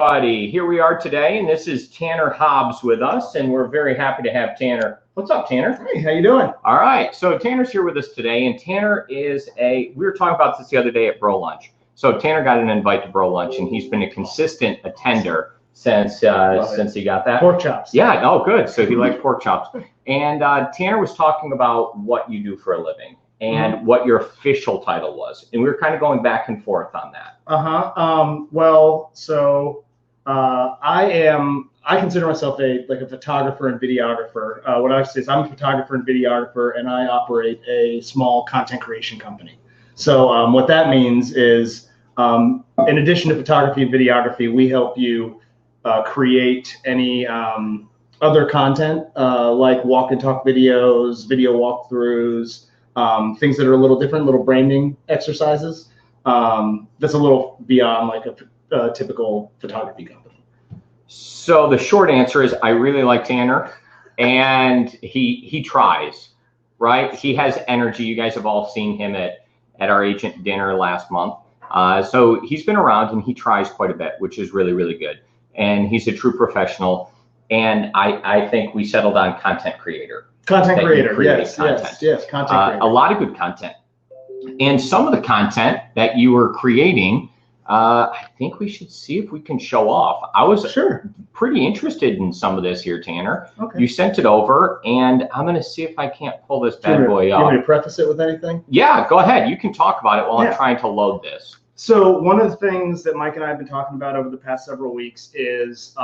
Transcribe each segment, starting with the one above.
Buddy, here we are today, and this is Tanner Hobbs with us, and we're very happy to have Tanner. What's up, Tanner? Hey, how you doing? All right, so Tanner's here with us today, and Tanner is we were talking about this the other day at Bro Lunch. So Tanner got an invite to Bro Lunch, and he's been a consistent attender since he got that. Pork chops. Yeah, oh, good. So he likes pork chops. And Tanner was talking about what you do for a living and what your official title was, and we were kind of going back and forth on that. I consider myself a photographer and videographer. What I say is I'm a photographer and videographer, and I operate a small content creation company. So what that means is, in addition to photography and videography, we help you create any other content like walk and talk videos, video walkthroughs, things that are a little different, little branding exercises. That's a little beyond like a typical photography company. So the short answer is I really like Tanner, and he tries, right? He has energy. You guys have all seen him at our agent dinner last month. So he's been around and he tries quite a bit, which is really, really good. And he's a true professional. And I think we settled on content creator. Content creator, yes, content. yes, content creator. A lot of good content. And some of the content that you were creating, I think we should see if we can show off. I was pretty interested in some of this here, Tanner. Okay. You sent it over, and I'm going to see if I can't pull this bad boy up. You want me to preface it with anything? Yeah, go ahead. You can talk about it while I'm trying to load this. So one of the things that Mike and I have been talking about over the past several weeks is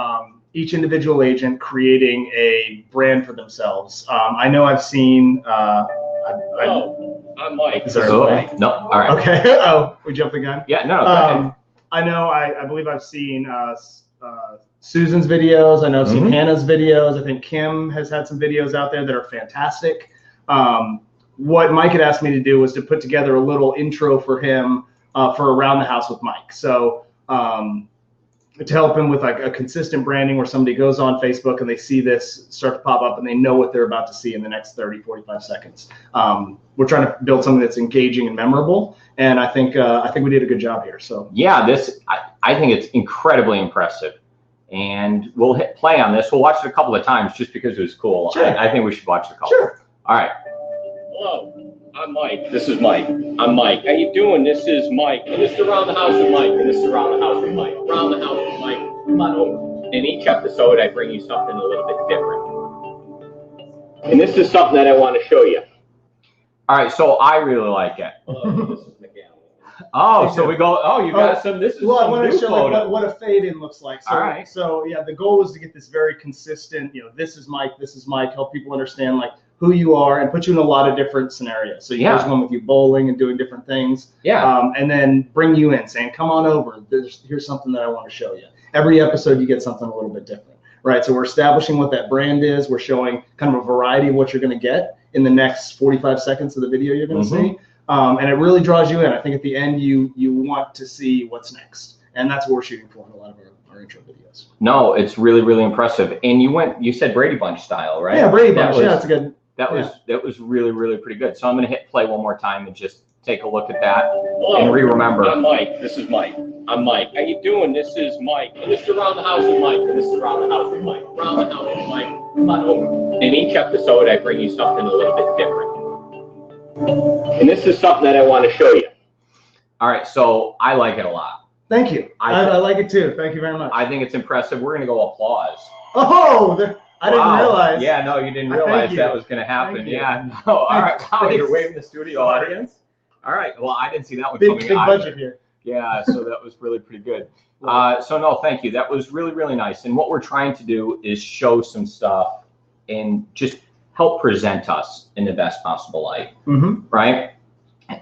each individual agent creating a brand for themselves. I know I've seen... I'm Mike. Is there a way? No, all right. Okay. Oh, we jumped the gun? Yeah, no, go ahead. I know, I believe I've seen Susan's videos. I know I've seen Hannah's videos. I think Kim has had some videos out there that are fantastic. What Mike had asked me to do was to put together a little intro for him for Around the House with Mike. So to help him with like a consistent branding where somebody goes on Facebook and they see this start to pop up and they know what they're about to see in the next 30, 45 seconds. We're trying to build something that's engaging and memorable. And I think we did a good job here. So yeah, I think it's incredibly impressive. And we'll hit play on this. We'll watch it a couple of times just because it was cool. Sure. I think we should watch it a couple. Sure. All right. Hello, I'm Mike. This is Mike. I'm Mike. How you doing? This is Mike. And this is Around the House with Mike. And this is Around the House with Mike. Around the House with Mike. Come on over. In each episode, I bring you something a little bit different. And this is something that I want to show you. All right, so I really like it. Oh, so we go. Oh, you got some. This is well, some I want new to show photo. what a fade-in looks like. So, all right. So yeah, the goal was to get this very consistent. This is Mike. This is Mike. Help people understand like who you are and put you in a lot of different scenarios. So there's one with you bowling and doing different things. Yeah. And then bring you in, saying, "Come on over. Here's something that I want to show you." Every episode, you get something a little bit different, right? So we're establishing what that brand is. We're showing kind of a variety of what you're going to get in the next 45 seconds of the video you're going to see. And it really draws you in. I think at the end, you want to see what's next. And that's what we're shooting for in a lot of our intro videos. No, it's really, really impressive. And you said Brady Bunch style, right? Yeah, Brady Bunch. That's a good. That was really, really pretty good. So I'm going to hit play one more time and just take a look at that and remember. I'm Mike. This is Mike. I'm Mike. How you doing? This is Mike. And this is Around the House with Mike. And this is Around the House with Mike. Around the House with Mike. Come on over. In each episode, I bring you something a little bit different. And this is something that I want to show you. All right, so I like it a lot. Thank you. I like it too. Thank you very much. I think it's impressive. We're going to go applause. Oh, I didn't realize. Yeah, no, you didn't realize that was going to happen. Yeah, no. All right, wow, you're waving the studio audience. All right, well, I didn't see that one coming. Big budget here. Yeah, so that was really pretty good. So no, thank you. That was really, really nice. And what we're trying to do is show some stuff and just help present us in the best possible light, right?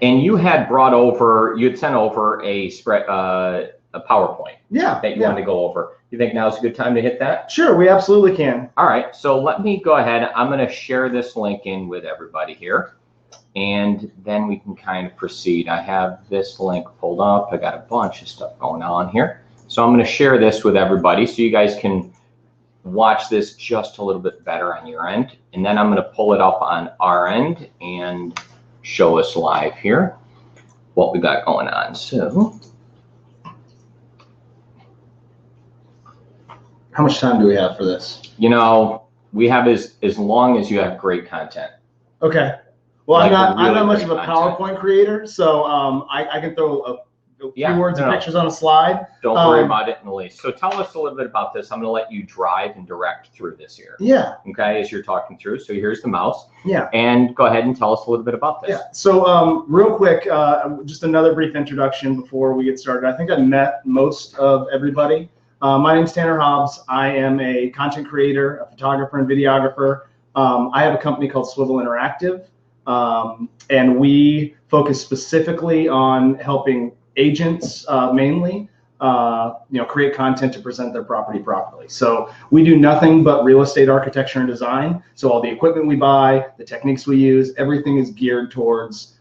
And you had sent over a spread, a PowerPoint that you wanted to go over. You think now's a good time to hit that? Sure, we absolutely can. All right, so let me go ahead. I'm going to share this link in with everybody here, and then we can kind of proceed. I have this link pulled up. I got a bunch of stuff going on here. So I'm going to share this with everybody so you guys can watch this just a little bit better on your end. And then I'm going to pull it up on our end and show us live here what we got going on. So How much time do we have for this? You know, we have as long as you have great content. Okay. Well, Like I'm really not much of a great PowerPoint creator, so I can throw a few words and pictures on a slide. Don't worry about it in the least. So tell us a little bit about this. I'm going to let you drive and direct through this here. Yeah. Okay, as you're talking through. So here's the mouse. Yeah. And go ahead and tell us a little bit about this. Yeah. So real quick, just another brief introduction before we get started. I think I met most of everybody. My name's Tanner Hobbs. I am a content creator, a photographer, and videographer. I have a company called Swivel Interactive, and we focus specifically on helping agents mainly, create content to present their property properly. So we do nothing but real estate architecture and design. So all the equipment we buy, the techniques we use, everything is geared towards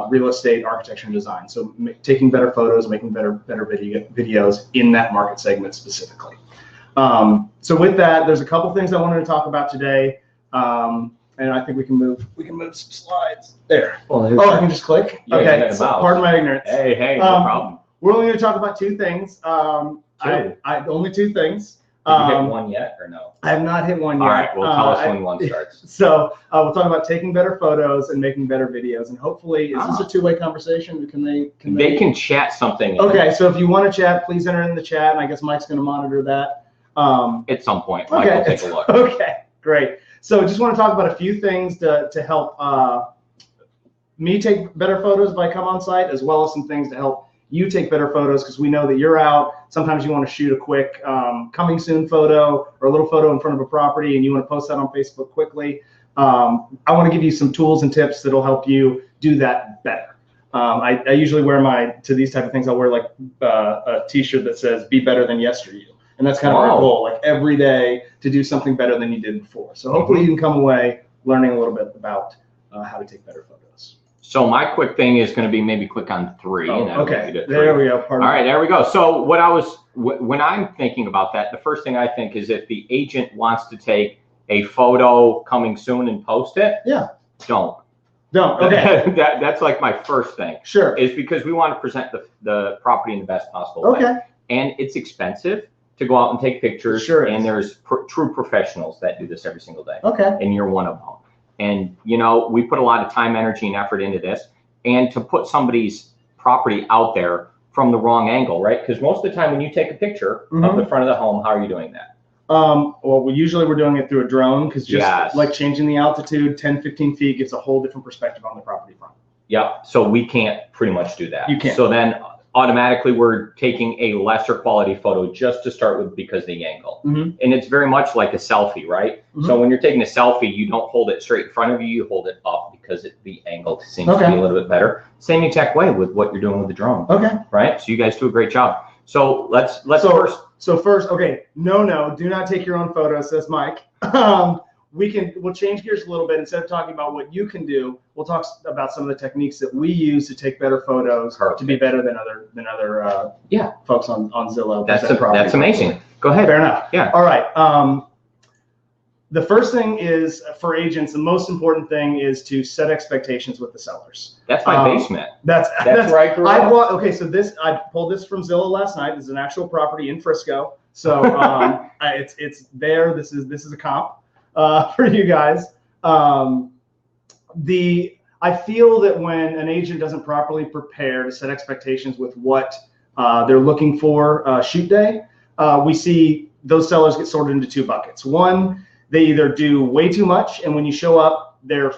real estate architecture and design. So taking better photos, making better videos in that market segment specifically. So with that, there's a couple things I wanted to talk about today. And I think we can move some slides. There. Oh, I can just click? Yeah, okay, so pardon my ignorance. Hey, no problem. We're only going to talk about two things. Only two things. Have you hit one yet or no? I have not hit one yet. All right, well, tell us when one starts. So we'll talk about taking better photos and making better videos. And hopefully, is this a two-way conversation? They can chat something. Okay, so if you want to chat, please enter in the chat. And I guess Mike's going to monitor that. At some point, Mike will take a look. Okay, great. So just want to talk about a few things to help me take better photos if I come on site, as well as some things to help you take better photos, because we know that you're out. Sometimes you want to shoot a quick coming soon photo or a little photo in front of a property and you want to post that on Facebook quickly. I want to give you some tools and tips that'll help you do that better. I usually wear to these type of things, I'll wear like a t-shirt that says "Be better than yesterday." And that's kind of our goal, like every day to do something better than you did before. So hopefully you can come away learning a little bit about how to take better photos. So my quick thing is going to be maybe click on 3. Oh, and okay, there we go. All right, there we go. So when I'm thinking about that, the first thing I think is if the agent wants to take a photo coming soon and post it, don't. Okay. That's like my first thing. Sure. Is because we want to present the property in the best possible way. And it's expensive to go out and take pictures. Sure. And there's true professionals that do this every single day. Okay. And you're one of them. And, we put a lot of time, energy, and effort into this. And to put somebody's property out there from the wrong angle, right? Because most of the time when you take a picture of the front of the home, how are you doing that? Well, we're doing it through a drone, because just like changing the altitude 10, 15 feet gives a whole different perspective on the property front. Yep. So we can't pretty much do that. You can't. So then automatically we're taking a lesser quality photo just to start with because of the angle. And it's very much like a selfie, right? So when you're taking a selfie, you don't hold it straight in front of you, you hold it up because the angle seems to be a little bit better. Same exact way with what you're doing with the drone. Okay. Right? So you guys do a great job. So let's first. So first, okay, no, do not take your own photos, says Mike. We'll change gears a little bit. Instead of talking about what you can do, we'll talk about some of the techniques that we use to take better photos to be better than other folks on Zillow. That's amazing. Go ahead. Fair enough. Yeah. All right. The first thing is, for agents, the most important thing is to set expectations with the sellers. That's my basement. That's where I grew up. Okay, so I pulled this from Zillow last night. This is an actual property in Frisco. So it's there. This is a comp. For you guys, I feel that when an agent doesn't properly prepare to set expectations with what they're looking for shoot day, we see those sellers get sorted into two buckets. One, they either do way too much, and when you show up, they're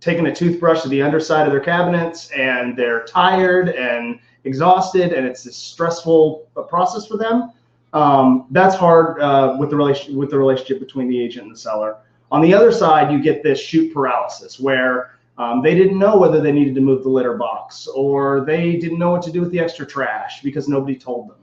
taking a toothbrush to the underside of their cabinets, and they're tired and exhausted, and it's a stressful process for them. That's hard with the relationship between the agent and the seller. On the other side, you get this shoot paralysis where they didn't know whether they needed to move the litter box, or they didn't know what to do with the extra trash because nobody told them.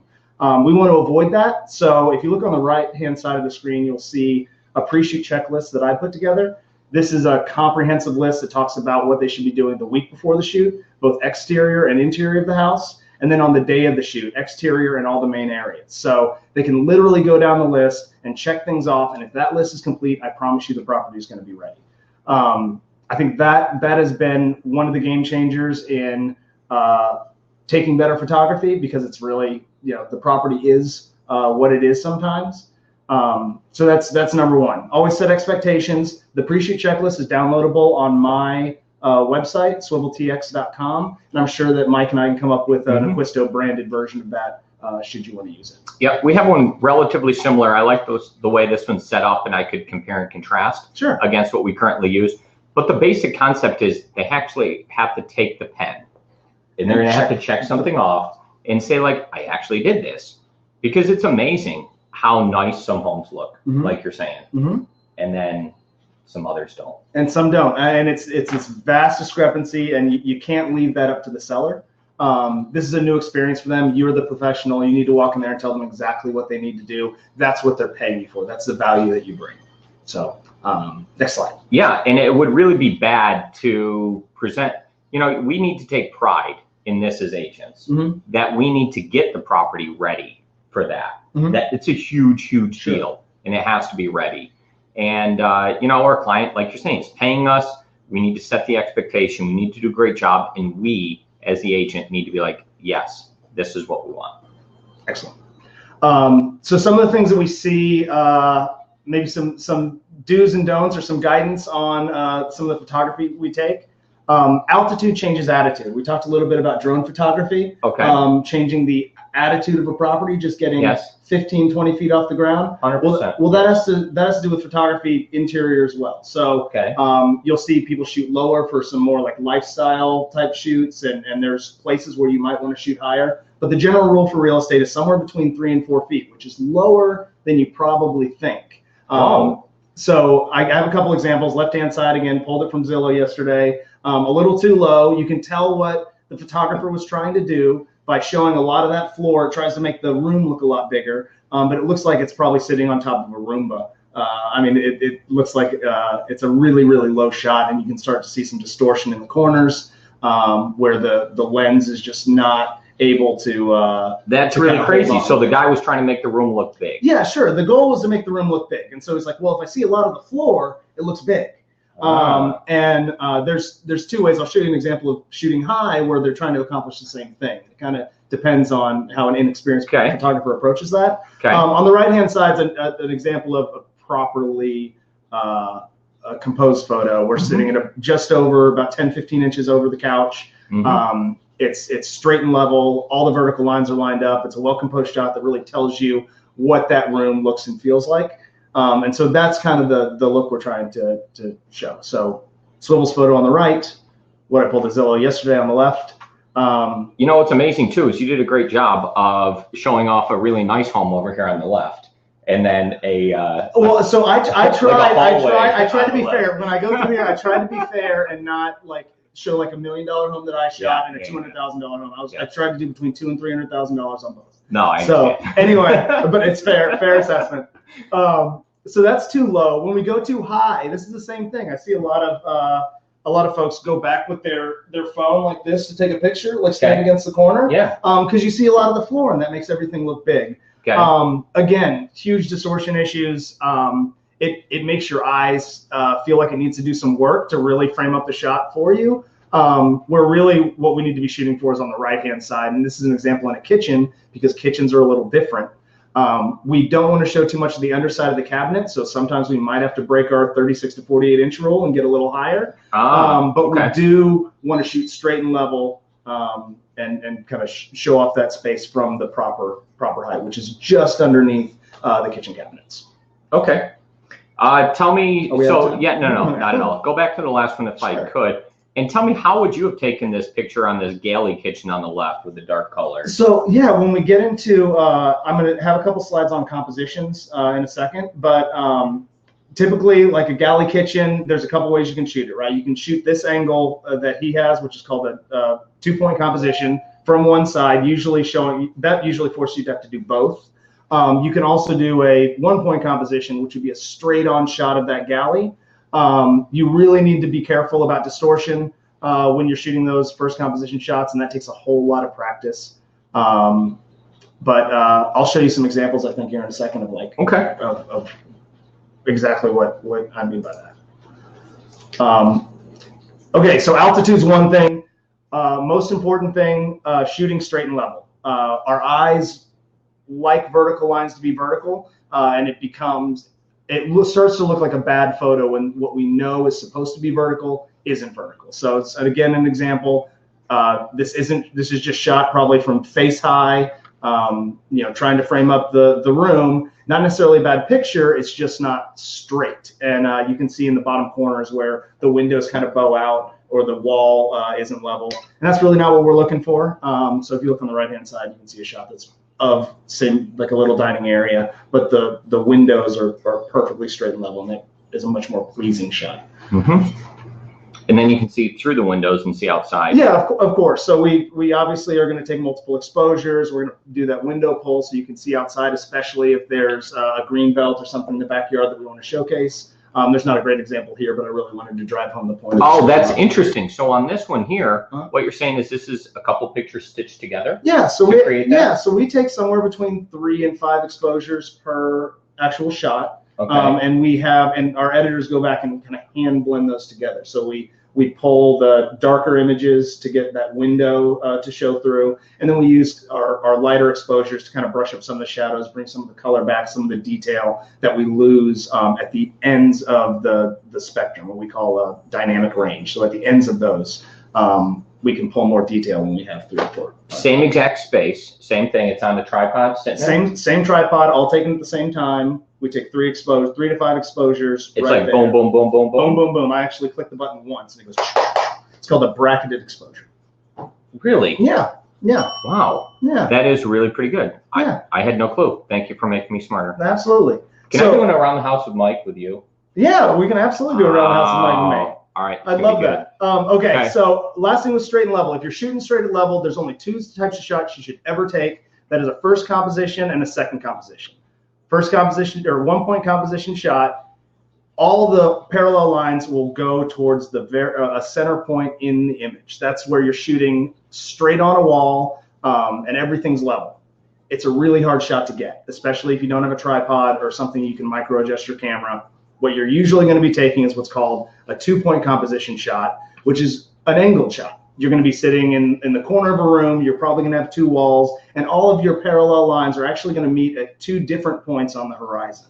We want to avoid that. So if you look on the right-hand side of the screen, you'll see a pre-shoot checklist that I put together. This is a comprehensive list that talks about what they should be doing the week before the shoot, both exterior and interior of the house. And then on the day of the shoot, exterior and all the main areas. So they can literally go down the list and check things off. And if that list is complete, I promise you the property is going to be ready. I think that has been one of the game changers in taking better photography, because it's really, the property is what it is sometimes. So that's number one. Always set expectations. The pre-shoot checklist is downloadable on my website, swiveltx.com, and I'm sure that Mike and I can come up with an Acquisto branded version of that should you want to use it. Yeah, we have one relatively similar. I like the way this one's set up, and I could compare and contrast against what we currently use. But the basic concept is they actually have to take the pen, and they're going to have to check something off and say, like, I actually did this. Because it's amazing how nice some homes look, like you're saying. And then some others don't. And some don't. And it's this vast discrepancy, and you can't leave that up to the seller. This is a new experience for them. You're the professional. You need to walk in there and tell them exactly what they need to do. That's what they're paying you for. That's the value that you bring. So next slide. Yeah, and it would really be bad to present, you know, we need to take pride in this as agents, that we need to get the property ready for that. That it's a huge deal, and it has to be ready. And you know, our client, like you're saying, is paying us. We need to set the expectation. We need to do a great job, and we, as the agent, need to be like, yes, this is what we want. Excellent. So some of the things that we see, maybe some do's and don'ts or some guidance on some of the photography we take. Altitude changes attitude. We talked a little bit about drone photography. Changing the attitude of a property, just getting 15, 20 feet off the ground. 100%. Well, that has to do with photography interior as well. So you'll see people shoot lower for some more like lifestyle type shoots, and there's places where you might want to shoot higher. But the general rule for real estate is somewhere between 3 and 4 feet, which is lower than you probably think. So I have a couple examples. Left-hand side again, pulled it from Zillow yesterday. A little too low. You can tell what the photographer was trying to do by showing a lot of that floor. It tries to make the room look a lot bigger, but it looks like it's probably sitting on top of a Roomba. I mean, it looks like it's a really low shot, and you can start to see some distortion in the corners where the lens is just not able to. That's really crazy. So the guy was trying to make the room look big. Yeah, sure. The goal was to make the room look big, and so he's like, well, if I see a lot of the floor, it looks big. And there's two ways. I'll show you an example of shooting high where they're trying to accomplish the same thing. It kind of depends on how an inexperienced photographer approaches that. On the right-hand side is an example of a properly composed photo. We're sitting at just over about 10, 15 inches over the couch. It's straight and level. All the vertical lines are lined up. It's a well-composed shot that really tells you what that room looks and feels like. And so that's kind of the look we're trying to show. So Swivel's photo on the right, what I pulled at Zillow yesterday on the left. You know what's amazing too is you did a great job of showing off a really nice home over here on the left, and then a. Well, so I tried to be fair. When I go through here, I try to be fair and not like show like $1 million home that I shot and a $200,000 home. I tried to do between $200,000 and $300,000 on both. No, I so anyway, but it's fair assessment. So that's too low. When we go too high, this is the same thing. I see a lot of folks go back with their phone like this to take a picture, like stand against the corner. Because you see a lot of the floor, and that makes everything look big. Again, huge distortion issues. It makes your eyes feel like it needs to do some work to really frame up the shot for you. Where really what we need to be shooting for is on the right-hand side. And this is an example in a kitchen because kitchens are a little different. We don't want to show too much of the underside of the cabinet, so sometimes we might have to break our 36 to 48 inch rule and get a little higher. But we do want to shoot straight and level and kind of show off that space from the proper height, which is just underneath the kitchen cabinets. Okay. Tell me. So no, not at all. Go back to the last one if I could. And tell me, how would you have taken this picture on this galley kitchen on the left with the dark color? So yeah, when we get into, I'm going to have a couple slides on compositions in a second, but typically like a galley kitchen, there's a couple ways you can shoot it, right? You can shoot this angle that he has, which is called a 2-point composition from one side, usually forces you to have to do both. You can also do a 1-point composition, which would be a straight on shot of that galley. You really need to be careful about distortion when you're shooting those first composition shots, and that takes a whole lot of practice. But I'll show you some examples, I think, here in a second of like of exactly what I mean by that. Okay, so altitude's one thing. Most important thing, shooting straight and level. Our eyes like vertical lines to be vertical, and it starts to look like a bad photo when what we know is supposed to be vertical isn't vertical. So it's, again, an example. This is just shot probably from face high, trying to frame up the room. Not necessarily a bad picture, it's just not straight. And you can see in the bottom corners where the windows kind of bow out or the wall isn't level. And that's really not what we're looking for. So if you look on the right-hand side, you can see a shot that's of same, like a little dining area, but the windows are perfectly straight and level, and it is a much more pleasing shot. And then you can see through the windows and see outside. Yeah, of course. So we obviously are going to take multiple exposures. We're going to do that window pull so you can see outside, especially if there's a green belt or something in the backyard that we want to showcase. There's not a great example here, but I really wanted to drive home the point. Oh, that's interesting. So on this one here, what you're saying is this is a couple pictures stitched together? Yeah, so we take somewhere between 3 and 5 exposures per actual shot. Okay. And our editors go back and kind of hand blend those together. So we pull the darker images to get that window to show through, and then we use our lighter exposures to kind of brush up some of the shadows, bring some of the color back, some of the detail that we lose at the ends of the spectrum, what we call a dynamic range. So at the ends of those, we can pull more detail when we have 3 or 4. Same exact space, same thing. It's on the tripod. Same tripod, all taken at the same time. We take 3 to 5 exposures. It's right like boom, boom, boom, boom, boom. Boom, boom, boom. I actually click the button once and it goes. It's called a bracketed exposure. Really? Yeah. Yeah. Wow. Yeah. That is really pretty good. Yeah. I had no clue. Thank you for making me smarter. Absolutely. Can I do an around the house with Mike with you? Yeah, we can absolutely do around the house with Mike and me. All right. I love that. Okay, so last thing was straight and level. If you're shooting straight and level, there's only 2 types of shots you should ever take. That is a first composition and a second composition. First composition or 1-point composition shot, all the parallel lines will go towards a center point in the image. That's where you're shooting straight on a wall and everything's level. It's a really hard shot to get, especially if you don't have a tripod or something you can micro adjust your camera. What you're usually going to be taking is what's called a 2-point composition shot, which is an angled shot. You're going to be sitting in the corner of a room. You're probably going to have 2 walls, and all of your parallel lines are actually going to meet at 2 different points on the horizon.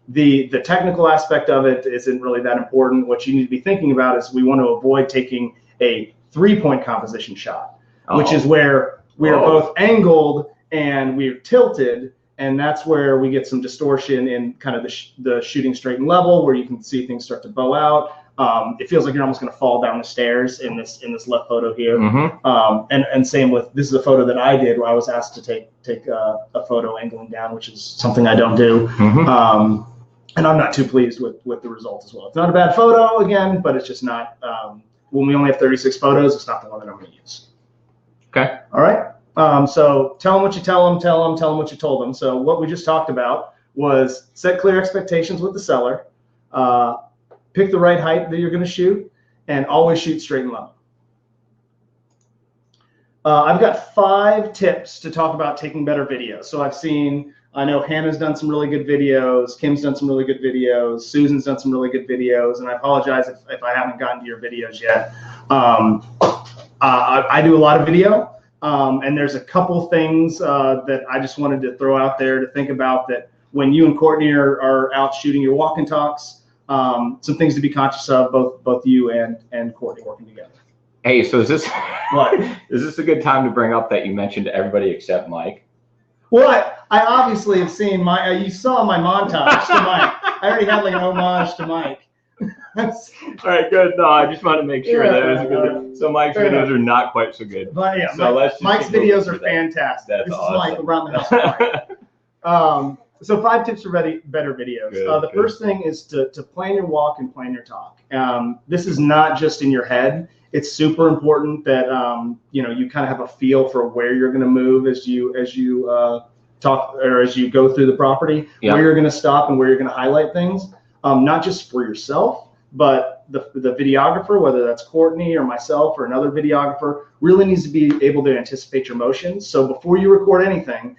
The technical aspect of it isn't really that important. What you need to be thinking about is we want to avoid taking a 3-point composition shot, which is where we are both angled and we're tilted, and that's where we get some distortion in kind of the shooting straight and level, where you can see things start to bow out. It feels like you're almost going to fall down the stairs in this left photo here. And same with, this is a photo that I did where I was asked to take a photo angling down, which is something I don't do. And I'm not too pleased with the result as well. It's not a bad photo again, but it's just not, when we only have 36 photos, it's not the one that I'm going to use. Okay. All right. So tell them what you tell them what you told them. So what we just talked about was set clear expectations with the seller, pick the right height that you're going to shoot, and always shoot straight and level. I've got 5 tips to talk about taking better videos. So I know Hannah's done some really good videos, Kim's done some really good videos, Susan's done some really good videos, and I apologize if I haven't gotten to your videos yet. I do a lot of video, and there's a couple things that I just wanted to throw out there to think about, that when you and Courtney are out shooting your walk and talks, some things to be conscious of, both you and Courtney working together. Hey, so is this what? Is this a good time to bring up that you mentioned everybody except Mike? Well, I obviously have seen you saw my montage to Mike. I already had like an homage to Mike. All right, good. No, I just want to make sure that it was a good. So Mike's videos are not quite so good. But yeah, so Mike's videos are fantastic. That's this awesome. is like around the house. So 5 tips for better videos. The first thing is to plan your walk and plan your talk. This is not just in your head. It's super important that you kind of have a feel for where you're going to move as you talk, or as you go through the property, where you're going to stop and where you're going to highlight things. Not just for yourself, but the videographer, whether that's Courtney or myself or another videographer, really needs to be able to anticipate your motions. So before you record anything,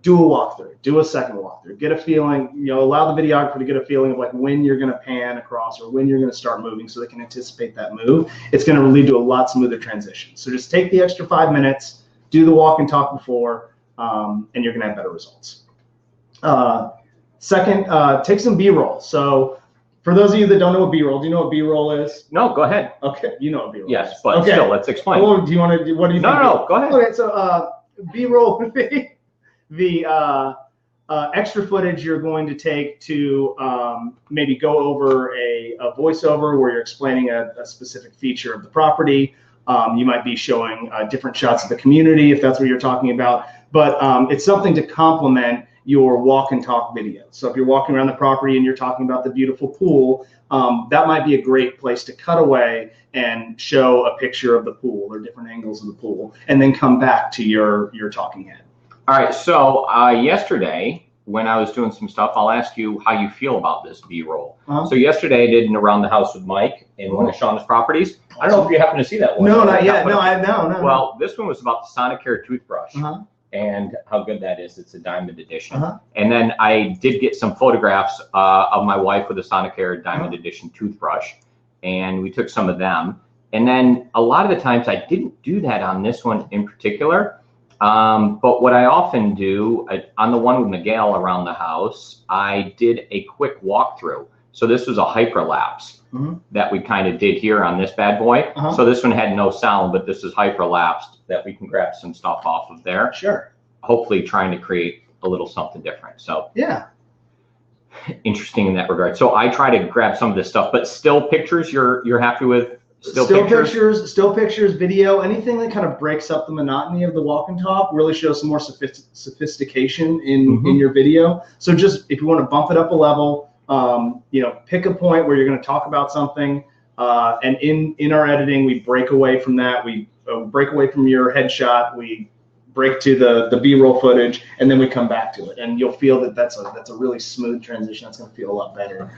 do a walkthrough, do a second walkthrough, get a feeling, allow the videographer to get a feeling of like when you're going to pan across or when you're going to start moving, so they can anticipate that move. It's going to lead to a lot smoother transition. So just take the extra 5 minutes, do the walk and talk before, and you're going to have better results. Second, take some B-roll. So for those of you that don't know what B-roll, do you know what B-roll is? No, go ahead. Okay, you know what B-roll is. Yes, but still, let's explain. Oh, do you want to? What do you think? No, go ahead. Okay, so B-roll would be the extra footage you're going to take to maybe go over a voiceover where you're explaining a specific feature of the property. You might be showing different shots of the community if that's what you're talking about. But it's something to complement your walk and talk videos. So if you're walking around the property and you're talking about the beautiful pool, that might be a great place to cut away and show a picture of the pool or different angles of the pool, and then come back to your talking head. All right, so yesterday when I was doing some stuff, I'll ask you how you feel about this B-roll. So yesterday I did an Around the House with Mike in one of Shauna's properties. I don't know if you happen to see that one. No, not yet. No. Well, this one was about the Sonicare toothbrush and how good that is. It's a diamond edition. And then I did get some photographs of my wife with a Sonicare diamond edition toothbrush, and we took some of them. And then a lot of the times I didn't do that on this one in particular. But what I often do on the one with Miguel Around the House, I did a quick walkthrough. So this was a hyperlapse that we kind of did here on this bad boy. So this one had no sound, but this is hyperlapsed that we can grab some stuff off of there. Sure. Hopefully trying to create a little something different. So yeah, interesting in that regard. So I try to grab some of this stuff, but still pictures you're happy with? Still pictures, video, anything that kind of breaks up the monotony of the walk and talk, really shows some more sophistication in your video. So just if you want to bump it up a level, pick a point where you're going to talk about something, and in our editing, we break away from that. We break away from your headshot. We break to the B-roll footage, and then we come back to it. And you'll feel that that's a really smooth transition. That's going to feel a lot better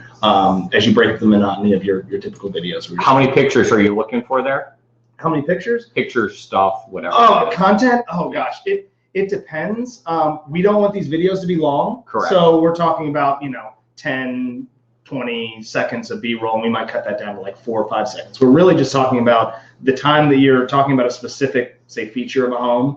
as you break the monotony of your typical videos. How many pictures are you looking for there? How many pictures? Pictures, stuff, whatever. Oh, content? Oh, gosh. It depends. We don't want these videos to be long. Correct. So we're talking about, 10, 20 seconds of B-roll, and we might cut that down to like 4 or 5 seconds. We're really just talking about the time that you're talking about a specific, say, feature of a home,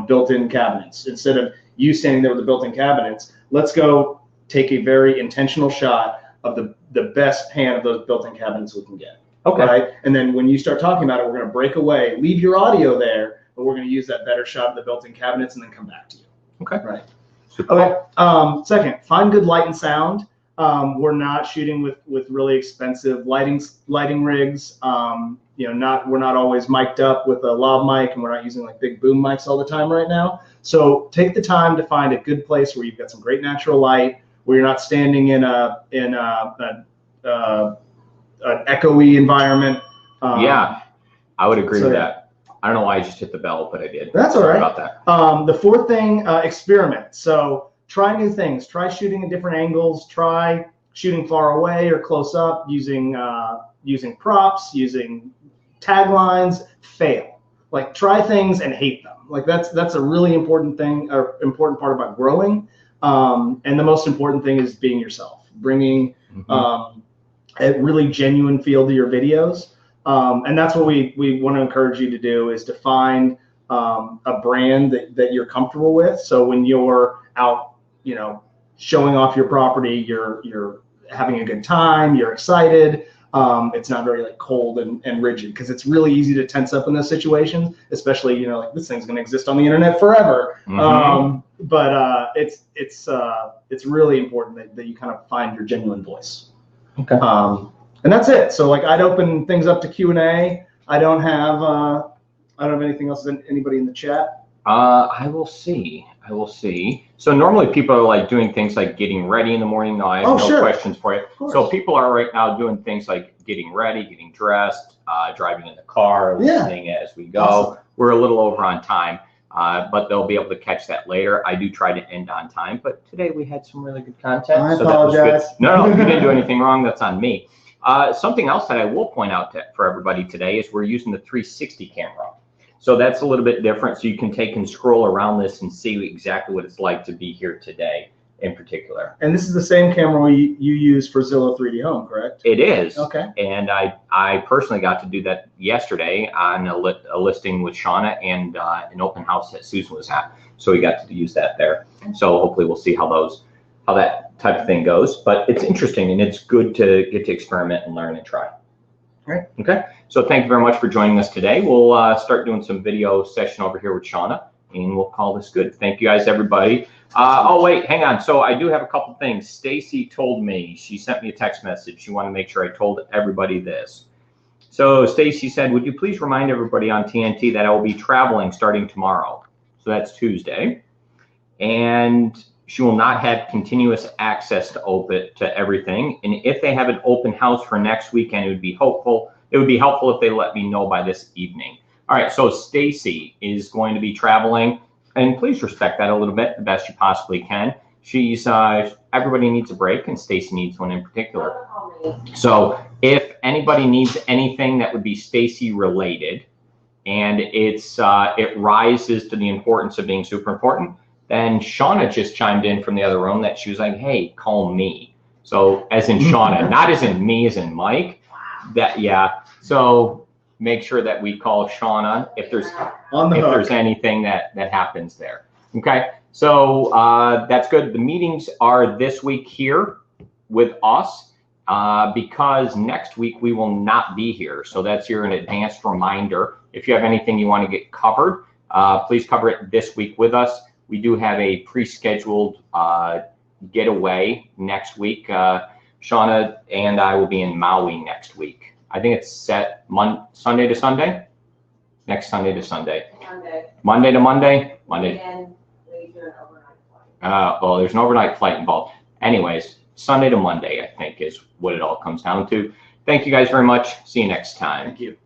built-in cabinets. Instead of you standing there with the built-in cabinets, let's go take a very intentional shot of the best pan of those built-in cabinets we can get. Okay. Right? And then when you start talking about it, we're going to break away, leave your audio there, but we're going to use that better shot of the built-in cabinets and then come back to you. Okay. Right. Okay. Second, find good light and sound. We're not shooting with really expensive lighting rigs. We're not always mic'd up with a lav mic, and we're not using like big boom mics all the time right now. So take the time to find a good place where you've got some great natural light, where you're not standing in an echoey environment. Yeah, I would agree with that. I don't know why I just hit the bell, but I did. That's all right. Sorry about that. The fourth thing, experiment. So try new things. Try shooting at different angles. Try shooting far away or close up, using props, using taglines. Fail. Like, try things and hate them. Like, that's a really important thing, or important part about growing. And the most important thing is being yourself, bringing a really genuine feel to your videos. And that's what we want to encourage you to do, is to find a brand that you're comfortable with. So when you're out, showing off your property, you're having a good time, you're excited. It's not very like cold and rigid, because it's really easy to tense up in those situations, especially, like, this thing's going to exist on the internet forever. But it's really important that you kind of find your genuine voice. Okay. And that's it. So, like, I'd open things up to Q&A. I don't have anything else. Anybody in the chat? I will see. So normally people are like doing things like getting ready in the morning. No, I have no questions for you. So people are right now doing things like getting ready, getting dressed, driving in the car, listening as we go. Awesome. We're a little over on time, but they'll be able to catch that later. I do try to end on time, but today we had some really good content. I apologize. That was good. No, you didn't do anything wrong. That's on me. Something else that I will point out for everybody today is we're using the 360 camera. So that's a little bit different. So you can take and scroll around this and see exactly what it's like to be here today in particular. And this is the same camera you use for Zillow 3D Home, correct? It is. Okay. And I personally got to do that yesterday on a listing with Shauna and an open house that Susan was at. so we got to use that there. So hopefully we'll see how that type of thing goes. But it's interesting, and it's good to get to experiment and learn and try. Right. Okay. So thank you very much for joining us today. We'll start doing some video session over here with Shauna, and we'll call this good. Thank you guys, everybody. Oh, wait, hang on. So I do have a couple things. Stacy told me, she sent me a text message. She wanted to make sure I told everybody this. So Stacy said, would you please remind everybody on TNT that I will be traveling starting tomorrow? So that's Tuesday. And she will not have continuous access to everything. And if they have an open house for next weekend, it would be helpful if they let me know by this evening. All right, so Stacy is going to be traveling, and please respect that a little bit the best you possibly can. She's everybody needs a break, and Stacy needs one in particular. So if anybody needs anything that would be Stacy related, and it rises to the importance of being super important, then Shauna just chimed in from the other room that she was like, hey, call me. So as in Shauna, not as in me, as in Mike. That, yeah. So make sure that we call Shauna if there's anything that happens there. Okay. So that's good. The meetings are this week here with us because next week we will not be here. So that's your an advanced reminder. If you have anything you want to get covered, please cover it this week with us. We do have a pre-scheduled getaway next week. Shauna and I will be in Maui next week. I think it's set Sunday to Sunday? Next Sunday to Sunday. Monday to Monday? Monday. And we do an overnight flight. Well, there's an overnight flight involved. Anyways, Sunday to Monday, I think, is what it all comes down to. Thank you guys very much. See you next time. Thank you.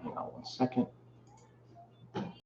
Hang on one second.